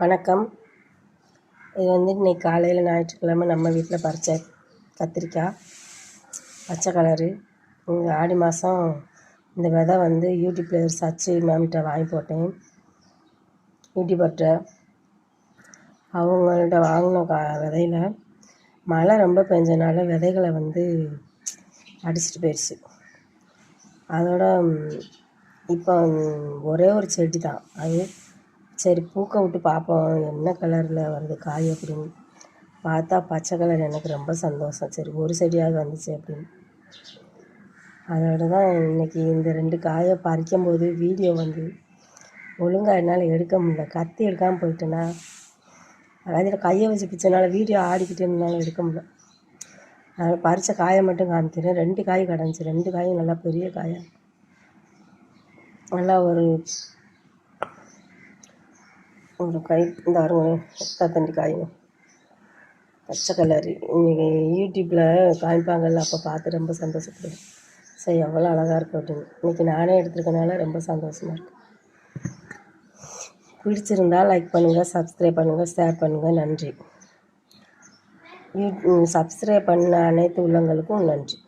வணக்கம். இது இன்னைக்கு காலையில் ஞாயிற்றுக்கிழமை நம்ம வீட்டில் பறித்த கத்திரிக்காய் பச்சை கலரு. ஆடி மாதம் இந்த விதை யூடியூப்பில் சர்ச்சு மேம்கிட்ட வாங்கி போட்டேன். யூடியூபர்கிட்ட அவங்கள்ட்ட வாங்கின விதையில மழை ரொம்ப பெஞ்சனால விதைகளை அடிச்சிட்டு போயிடுச்சு. அதோட இப்போ ஒரே ஒரு செடி தான் அது. சரி பூக்க விட்டு பார்ப்போம் என்ன கலரில் வருது காய் அப்படின்னு பார்த்தா பச்சை கலர். எனக்கு ரொம்ப சந்தோஷம். சரி ஒரு செடியாவது வந்துச்சு அப்படின்னு. அதோட தான் இன்றைக்கி இந்த 2 காயை பறிக்கும்போது வீடியோ ஒழுங்காக என்னால் எடுக்க முடியல. கத்தி எடுக்காமல் போயிட்டேன்னா அதில் கையை வச்சு பிச்சனால வீடியோ ஆடிக்கிட்டு இருந்தாலும் எடுக்க முடியல. அதில் பறித்த காயை மட்டும் காமிக்கிறேன். 2 காய் கிடந்துச்சு. 2 காயும் நல்லா பெரிய காயாக நல்லா ஒரு கை இந்த தண்டி காயும் பச்சை கலரு. இன்றைக்கி யூடியூப்பில் காமிப்பாங்கள்ல, அப்போ பார்த்து ரொம்ப சந்தோஷப்படுவேன். சரி எவ்வளோ அழகாக இருக்குது அப்படின்னு. இன்றைக்கி நானே எடுத்துருக்கனால ரொம்ப சந்தோஷமாக இருக்குது. பிடிச்சிருந்தால் லைக் பண்ணுங்கள், சப்ஸ்கிரைப் பண்ணுங்கள், ஷேர் பண்ணுங்கள். நன்றி. சப்ஸ்கிரைப் பண்ண அனைத்து உள்ளங்களுக்கும் நன்றி.